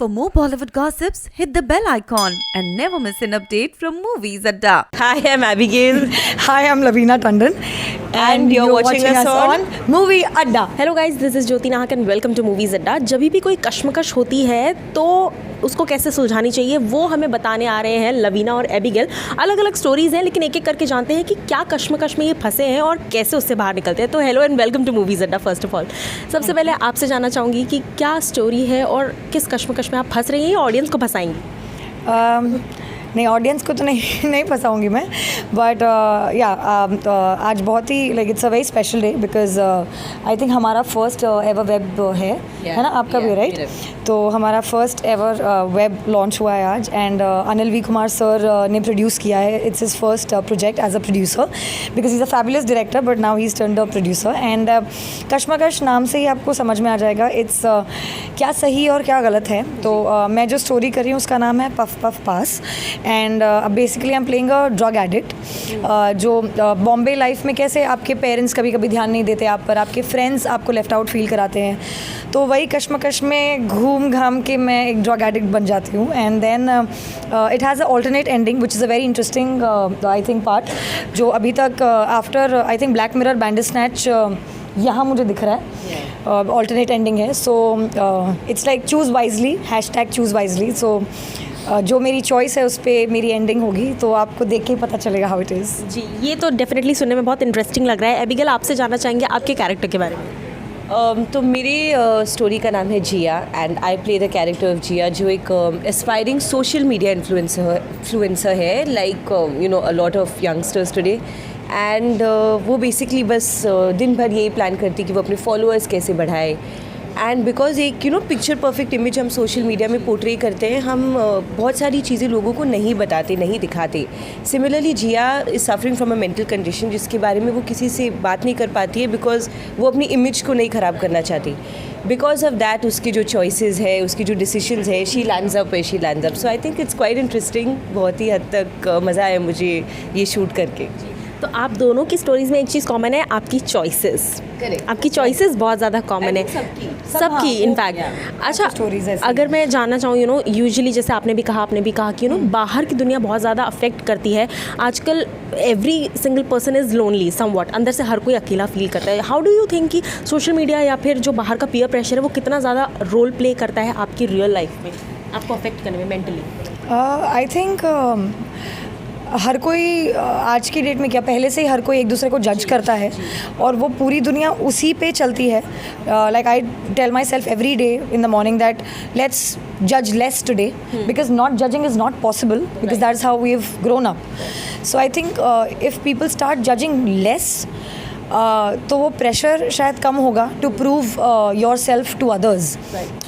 For more Bollywood gossips, hit the bell icon and never miss an update from Movies Adda. Hi, I'm Abigail. Hi, I'm Lavina Tandon. And you're watching us on Movie Adda. Hello guys, this is Jyoti Nahak and welcome to movies अड्डा। जब भी कोई कश्मकश होती है तो उसको कैसे सुलझानी चाहिए वो हमें बताने आ रहे हैं लवीना और एबिगेल। अलग अलग स्टोरीज़ हैं लेकिन एक एक करके जानते हैं कि क्या कश्मकश में ये फंसे हैं और कैसे उससे बाहर निकलते हैं। तो hello and welcome to movies Adda. First of all सबसे पहले आपसे जानना चाहूँगी कि क्या स्टोरी है और किस कश्मकश में आप फंस रही हैं या ऑडियंस को फंसाएंगी? नहीं, ऑडियंस को तो नहीं फंसाऊंगी मैं, बट आज बहुत ही like it's a very special day because I think हमारा फर्स्ट एवर वेब है ना आपका भी, राइट? तो हमारा फर्स्ट एवर वेब लॉन्च हुआ है आज and Anil V Kumar sir ने प्रोड्यूस किया है। It's his first project as a producer because is a fabulous director but now he is turned a producer and Kashmakash नाम से ही आपको समझ में आ जाएगा इट्स क्या सही और क्या गलत है। तो मैं जो स्टोरी कर रही हूँ उसका नाम है puff puff pass and basically I am playing a drug addict जो बॉम्बे लाइफ में कैसे आपके पेरेंट्स कभी कभी ध्यान नहीं देते आप पर, आपके फ्रेंड्स आपको लेफ्ट आउट फील कराते हैं, तो वही कश्मकश में घूम घाम के मैं एक ड्रग एडिक्ट बन जाती हूँ and then it has a alternate ending which is a very interesting I think part जो अभी तक after I think Black Mirror Bandersnatch यहाँ मुझे दिख रहा है ऑल्टरनेट एंडिंग है। So it's like choose wisely #choose wisely. So जो मेरी चॉइस है उस पर मेरी एंडिंग होगी तो आपको देख के ही पता चलेगा हाउ इट इज़। जी, ये तो डेफिनेटली सुनने में बहुत इंटरेस्टिंग लग रहा है। एबिगेल, आपसे जानना चाहेंगे आपके कैरेक्टर के बारे में। तो मेरी स्टोरी का नाम है Jiya and I play the character of Jiya जो एक एस्पायरिंग सोशल मीडिया इन्फ्लुएंसर है like you know a lot of youngsters today and वो बेसिकली बस दिन भर यही प्लान करती कि वो अपने फॉलोअर्स कैसे बढ़ाए एंड बिकॉज एक you know picture perfect image हम सोशल मीडिया में पोर्ट्रे करते हैं, हम बहुत सारी चीज़ें लोगों को नहीं बताते, नहीं दिखाते। Similarly Jiya is suffering from a mental condition जिसके बारे में वो किसी से बात नहीं कर पाती है बिकॉज वो अपनी इमेज को नहीं ख़राब करना चाहती। बिकॉज ऑफ दैट उसकी जो चॉइसेस है, उसकी जो डिसीजंस है, she lands up. So I think it's quite interesting. बहुत ही हद तक मज़ा आया मुझे ये शूट करके। तो आप दोनों की स्टोरीज़ में एक चीज़ कॉमन है, आपकी चॉइसेस। आपकी चॉइसेस बहुत ज़्यादा कॉमन है सबकी इनफैक्ट। अच्छा, अगर मैं जानना चाहूँ यू नो यूजुअली जैसे आपने भी कहा कि यू नो बाहर की दुनिया बहुत ज़्यादा अफेक्ट करती है आजकल। Every single person is lonely somewhat, अंदर से हर कोई अकेला फील करता है। हाउ डू यू थिंक कि सोशल मीडिया या फिर जो बाहर का पीयर प्रेशर है वो कितना ज़्यादा रोल प्ले करता है आपकी रियल लाइफ में, आपको अफेक्ट करने में मेंटली? आई थिंक हर कोई आज की डेट में क्या पहले से ही हर कोई एक दूसरे को जज करता है और वो पूरी दुनिया उसी पे चलती है। Like I tell myself every day in the morning that let's जज less today because not judging is not possible because that is how we have grown up. So I think if people start judging less तो वो pressure शायद कम होगा to prove yourself to others.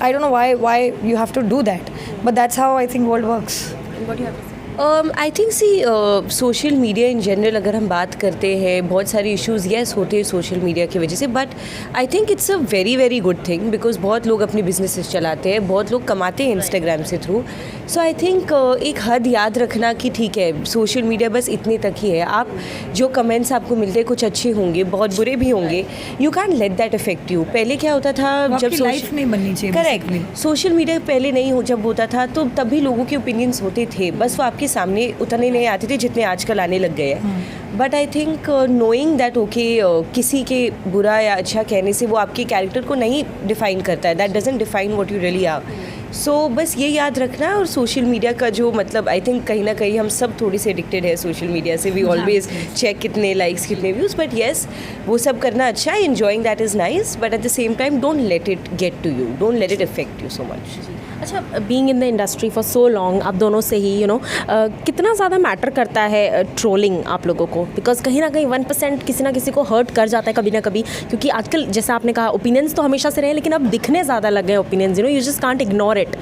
I don't know why you have to do that but that's how I think world works. I think social media in general अगर हम बात करते हैं बहुत सारे इश्यूज़ येस होते हैं सोशल मीडिया की वजह से, but I think it's a very very good thing because बहुत लोग अपने बिजनेसेस चलाते हैं, बहुत लोग कमाते हैं इंस्टाग्राम से थ्रू। सो आई थिंक एक हद याद रखना कि ठीक है सोशल मीडिया बस इतने तक ही है। आप जो कमेंट्स आपको मिलते हैं कुछ अच्छे होंगे बहुत बुरे भी होंगे, you can let that affect you. पहले क्या होता था जब लाइफ नहीं बननी चाहिए, करेक्ट, सोशल मीडिया पहले नहीं जब होता था तो तब भी लोगों के ओपिनियंस होते थे, बस वो आपके सामने उतने नहीं आते थे जितने आजकल आने लग गए हैं। But I think knowing that okay किसी के बुरा या अच्छा कहने से वो आपके कैरेक्टर को नहीं डिफाइन करता है, that doesn't define what you really are. So बस ये याद रखना है। और सोशल मीडिया का जो मतलब आई थिंक कहीं ना कहीं हम सब थोड़े से एडिक्टेड है सोशल मीडिया से। वी ऑलवेज चेक कितने लाइक्स कितने व्यूज़, बट येस वो सब करना अच्छा है, enjoying that is nice, but at the same time don't let it get to you, don't let it affect you so much. अच्छा, being in the industry for so long आप दोनों से ही you know कितना ज़्यादा matter करता है trolling आप लोगों को? बिकॉज कहीं ना कहीं 1% किसी ना किसी को हर्ट कर जाता है कभी ना कभी, क्योंकि आजकल जैसा आपने कहा ओपिनियंस तो हमेशा से रहे लेकिन अब दिखने ज़्यादा लग गए opinions, you know, you just can't ignore it.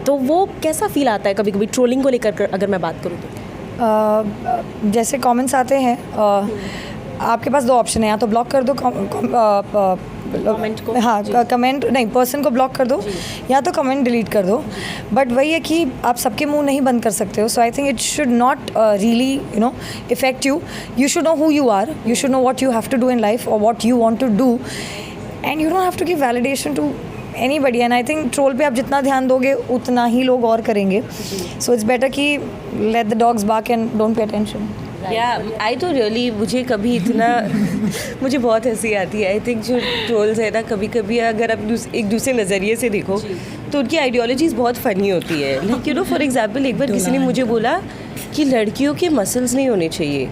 तो वो कैसा फील आता है कभी कभी ट्रोलिंग को लेकर अगर मैं बात करूँ तो? जैसे कमेंट्स आते हैं आपके पास दो ऑप्शन है, या तो ब्लॉक कर दो कमेंट को, हाँ कमेंट नहीं पर्सन को ब्लॉक कर दो या तो कमेंट डिलीट कर दो। बट वही है कि आप सबके मुंह नहीं बंद कर सकते हो। So I think it should not really you know effect you. You should know who you are, you should know what you have to do in life और what you want to do, and you don't have to give validation to anybody, and I think troll पे आप जितना ध्यान दोगे उतना ही लोग और करेंगे. सो इट्स बेटर कि let the dogs bark and don't pay attention. I तो रियली मुझे कभी इतना मुझे बहुत हंसी आती है. आई थिंक जो ट्रोल्स है ना, कभी कभी अगर आप एक दूसरे नज़रिए से देखो तो उनकी आइडियोलॉजीज बहुत फ़नी होती है. Like you no, for example एक बार किसी ने मुझे बोला कि लड़कियों के मसल्स नहीं होने चाहिए.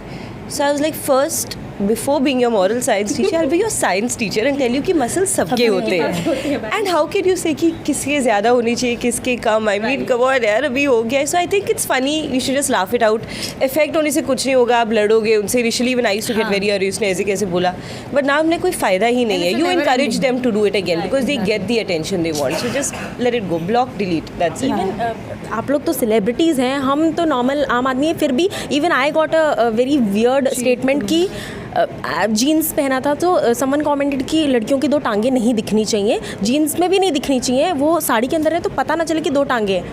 So I was like, first before being your moral science teacher, I will be your science teacher and tell you कि मसल्स सबके होते हैं. एंड हाउ कैन यू से कि किसके ज़्यादा होनी चाहिए, किसके कम. आई मीन कम ऑन यार, अभी हो गया. So I think it's funny, you should just laugh it out. Effect होने से कुछ नहीं होगा, आप लड़ोगे उनसे. Initially when I used to get very अरे, उसने ऐसे कैसे बोला, बट नाउ हमने कोई फ़ायदा ही नहीं है. You encourage them to do it again because they get the attention they want. So just let it go, block, delete, that's it. आप लोग तो सेलिब्रिटीज़ हैं, हम तो नॉर्मल आम आदमी हैं. फिर भी even I got a very weird statement कि जीन्स पहना था तो समवन कमेंटेड कि लड़कियों की 2 टांगें नहीं दिखनी चाहिए, जीन्स में भी नहीं दिखनी चाहिए, वो साड़ी के अंदर है तो पता ना चले कि 2 टांगें हैं.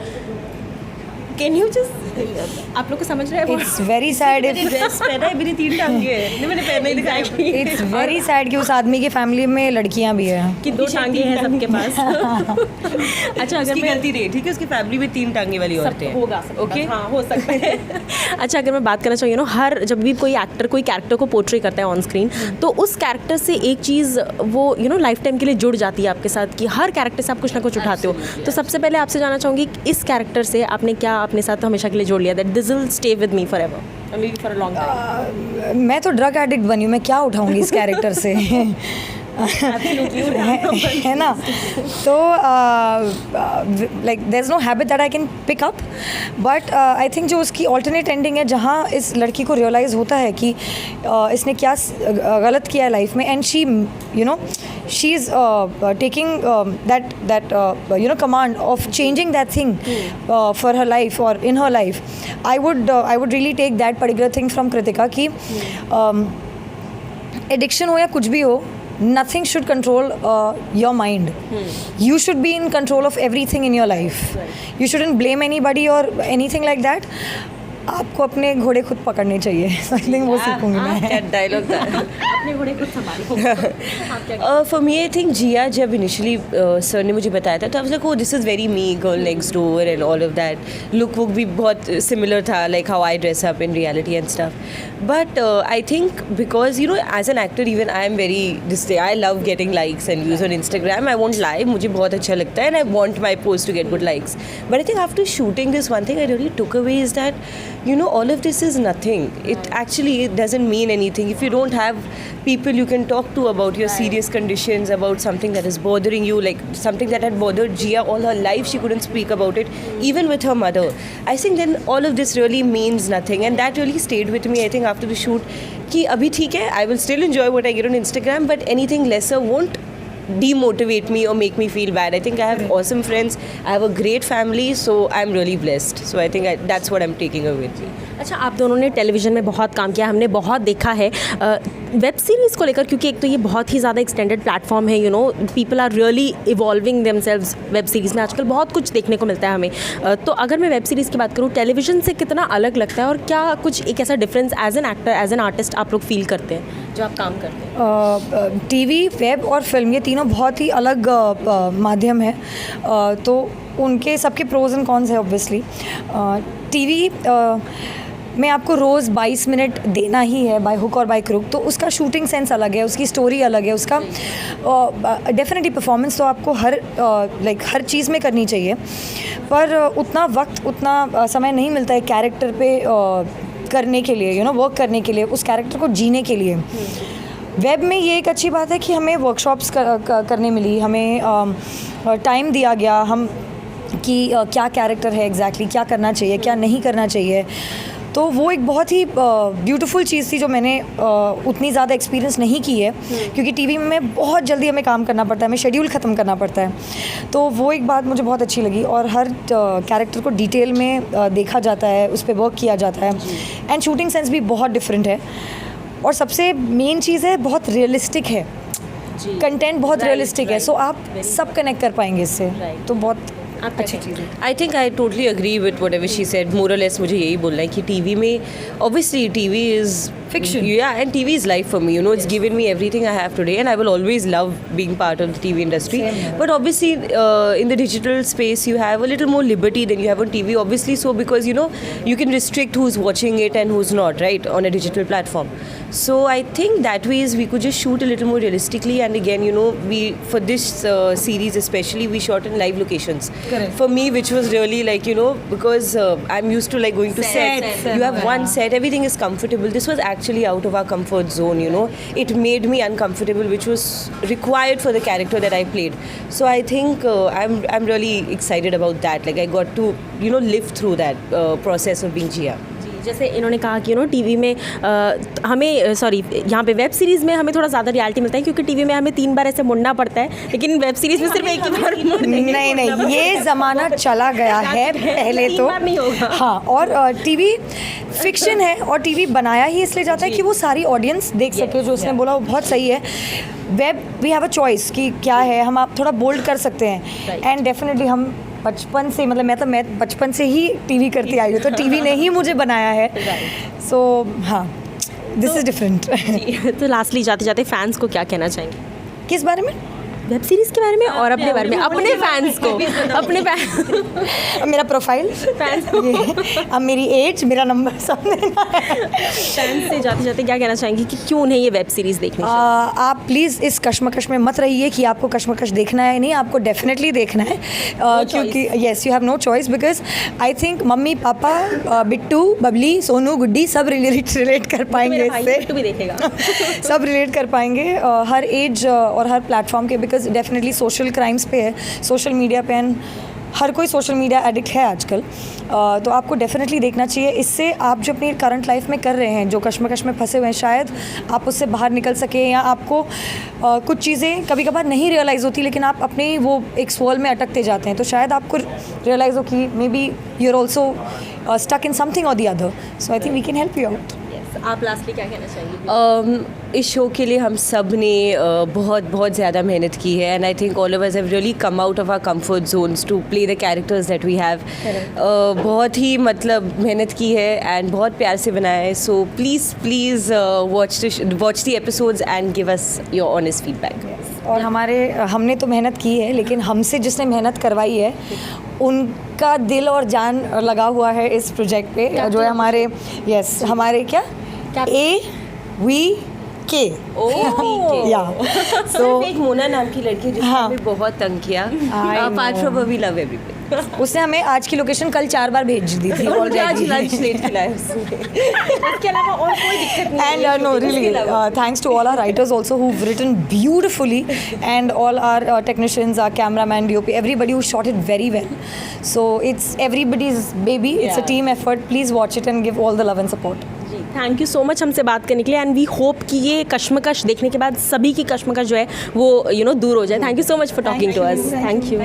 कैन यू जस्ट, आप लोग को समझ रहे हैं? It's very sad. ड्रेस पहना है, मेरी 3 टांगे हैं, मैंने पहना ही दिखाई. इट्स वेरी सैड कि उस आदमी की फैमिली में लड़कियां भी हैं. कि 2 टांगें हैं सबके पास. अच्छा, अगर उसकी मैं गलती नहीं, ठीक है, उसकी फैमिली में 3 टांगे वाली औरतें हैं. होगा, ओके, हाँ, हो सकता है. अच्छा, अगर मैं बात करना चाहूँ, नो, हर जब भी कोई एक्टर कोई कैरेक्टर को पोर्ट्रे करता है ऑन स्क्रीन, तो उस कैरेक्टर से एक चीज़ वो लाइफ टाइम के लिए जुड़ जाती है आपके साथ, कि हर कैरेक्टर से आप कुछ ना कुछ उठाते हो. तो सबसे पहले आपसे जानना चाहूँगी इस कैरेक्टर से आपने क्या अपने साथ हमेशा के लिए जोड़ लिया, that this will stay with me forever, may be for a long time? मैं तो ड्रग एडिक्ट बनी हूँ, मैं क्या उठाऊंगी इस कैरेक्टर से. है ना. तो like there is no habit that I can pick up, but I think जो उसकी ऑल्टरनेट एंडिंग है जहाँ इस लड़की को रियलाइज़ होता है कि इसने क्या गलत किया है लाइफ में, and she she is taking that command of changing that thing for her life or in her life. I would really take that particular thing from Kritika कि addiction हो या कुछ भी हो, nothing should control your mind. You should be in control of everything in your life. You shouldn't blame anybody or anything like that. आपको अपने घोड़े खुद पकड़ने चाहिए. आई थिंक वो सीखूंगी मैं. क्या डायलॉग था. अपने घोड़े खुद संभालो. फॉर मी आई थिंक जिया जब इनिशियली सर ने मुझे बताया था तो I was like, oh this is very me, girl next door and all of that. Look वुक भी बहुत सिमिलर था, like how I dress up in reality and stuff. But I think because as an actor even I am very this day, I love getting likes and views on Instagram. I want live, मुझे बहुत अच्छा लगता है and I want my post to get good likes. But I think after shooting this one thing I really took away is that all of this is nothing. It actually doesn't mean anything if you don't have people you can talk to about your serious conditions, about something that is bothering you, like something that had bothered Jia all her life. She couldn't speak about it even with her mother. I think then all of this really means nothing, and that really stayed with me. I think after the shoot कि अभी ठीक है, I will still enjoy what I get on Instagram, but anything lesser won't demotivate me or make me feel bad. I think I have awesome friends, I have a great family, so I'm really blessed. So I think that's what I'm taking away with me. अच्छा, आप दोनों ने television में बहुत काम किया, हमने बहुत देखा है वेब सीरीज़ को लेकर, क्योंकि एक तो ये बहुत ही ज़्यादा एक्सटेंडेड प्लेटफॉर्म है. People are really evolving themselves web series में. आजकल बहुत कुछ देखने को मिलता है हमें. तो अगर मैं वेब सीरीज़ की बात करूँ, टेलीविज़न से कितना अलग लगता है, और क्या कुछ एक ऐसा difference as an actor, as an artist आप लोग फील करते हैं जो आप काम करते हैं? टीवी, वेब और फिल्म, ये तीनों बहुत ही अलग माध्यम है. तो उनके सबके प्रोज एंड कॉन्स है ऑब्वियसली. टीवी में आपको रोज़ 22 मिनट देना ही है, बाय हुक और बाय क्रुक. तो उसका शूटिंग सेंस अलग है, उसकी स्टोरी अलग है, उसका डेफिनेटली परफॉर्मेंस तो आपको हर चीज़ में करनी चाहिए, पर उतना वक्त, उतना समय नहीं मिलता है कैरेक्टर पे करने के लिए, वर्क करने के लिए, उस कैरेक्टर को जीने के लिए. वेब में ये एक अच्छी बात है कि हमें वर्कशॉप्स करने मिली, हमें टाइम दिया गया, हम कि क्या कैरेक्टर है एग्जैक्टली, क्या करना चाहिए, क्या नहीं करना चाहिए. तो वो एक बहुत ही ब्यूटीफुल चीज़ थी जो मैंने उतनी ज़्यादा एक्सपीरियंस नहीं की है, क्योंकि टीवी में बहुत जल्दी हमें काम करना पड़ता है, हमें शेड्यूल ख़त्म करना पड़ता है. तो वो एक बात मुझे बहुत अच्छी लगी, और हर कैरेक्टर को डिटेल में देखा जाता है, उस पर वर्क किया जाता है, एंड शूटिंग सेंस भी बहुत डिफरेंट है. और सबसे मेन चीज़ है, बहुत रियलिस्टिक है कंटेंट, बहुत रियलिस्टिक है. सो आप सब कनेक्ट कर पाएंगे इससे, तो बहुत अच्छी चीज़ है. I think I totally agree with whatever she said. More और लेस मुझे यही बोलना है कि टीवी में obviously TV is Fiction. Yeah, and TV is life for me. You know, it's given me everything I have today, and I will always love being part of the TV industry. Same here. But obviously, in the digital space, you have a little more liberty than you have on TV. Obviously, so because you know you can restrict who's watching it and who's not, right, on a digital platform. So I think that ways we could just shoot a little more realistically. And again, you know, we for this series especially, we shot in live locations. Correct. For me, which was really like, you know, because I'm used to like going to set. You have one set, everything is comfortable. This was actually out of our comfort zone, you know. It made me uncomfortable, which was required for the character that I played. So I think I'm really excited about that. Like I got to, you know, live through that process of being Jia. जैसे इन्होंने कहा कि TV में हमें sorry यहाँ पे web series में हमें थोड़ा ज़्यादा रियलिटी मिलता है, क्योंकि टीवी में हमें 3 बार ऐसे मुड़ना पड़ता है, लेकिन वेब सीरीज़ में सिर्फ एक ही बार नहीं, ये ज़माना चला गया है पहले तो। नहीं होगा। हाँ, और टीवी फिक्शन है और टीवी बनाया ही इसलिए जाता है कि वो सारी ऑडियंस देख सके। जो उसने बोला वो बहुत सही है। Web we have a choice कि क्या है, हम आप थोड़ा बोल्ड कर सकते हैं। एंड डेफिनेटली हम बचपन से, मतलब मैं बचपन से ही टीवी करती आई हूँ, तो टीवी ने ही मुझे बनाया है। सो हाँ, दिस इज़ डिफरेंट। तो लास्टली जाते जाते फैंस को क्या कहना चाहेंगे? किस बारे में? वेब सीरीज़ के बारे में और अपने बारे में, अपने फैंस को, अपने फैंस, मेरा प्रोफाइल, ये अब मेरी एज, मेरा नंबर सब देना है। फैंस से जाते जाते क्या कहना चाहेंगे कि क्यों उन्हें ये वेब सीरीज़ देखनी चाहिए? आप प्लीज़ इस कश्मकश में मत रहिए कि आपको कश्मकश देखना है। नहीं, आपको डेफिनेटली देखना है, क्योंकि yes you have no choice, because I think मम्मी पापा, बिट्टू, बबली, सोनू, गुड्डी सब रिलेट कर पाएंगे इससे। बिट्टू भी देखेगा। सब रिलेट कर पाएंगे हर एज और हर प्लेटफॉर्म के, बिकॉज डेफिनेटली सोशल क्राइम्स पे है, सोशल मीडिया पे, एंड हर कोई सोशल मीडिया एडिक्ट है आजकल। तो आपको डेफिनेटली देखना चाहिए। इससे आप जो अपनी करंट लाइफ में कर रहे हैं, जो कश्मकश में फंसे हुए हैं, शायद आप उससे बाहर निकल सके, या आपको कुछ चीज़ें कभी कभार नहीं रियलाइज़ होती, लेकिन आप अपने वो एक स्वॉल में अटकते जाते हैं, तो शायद आपको रियलाइज़ हो कि maybe you are also stuck in something और the other. So I think we can help you out. आप लास्टली क्या कहना चाहेंगे? इस शो के लिए हम सब ने बहुत ज़्यादा मेहनत की है, and I think all of us have really come out of our comfort zones to play the characters that we have. बहुत ही मतलब मेहनत की है एंड बहुत प्यार से बनाया है। So please watch the episodes and give us your honest feedback. और हमने तो मेहनत की है, लेकिन हमसे जिसने मेहनत करवाई है उनका दिल और जान लगा हुआ है इस प्रोजेक्ट पे, जो है हमारे हमारे क्या AVK। या सो एक मोना नाम की लड़की जिसने हमें बहुत तंग किया, apart from we love everything. उसने हमें आज की लोकेशन कल 4 बार भेज दी थी और आज लंच लेट खिलाया उसने। इसके अलावा और कोई दिक्कत नहीं। And no, really, thanks to all our writers also who've written beautifully, and all our technicians, our cameraman, DOP, everybody who shot it very well. So it's everybody's baby. It's a team effort. Please watch it and give all the love and support. Thank you so much हमसे बात करने के लिए, and we hope कि ये कश्मकश देखने के बाद सभी की कश्मकश जो है वो दूर हो जाए। Thank you so much for talking to us. Thank you.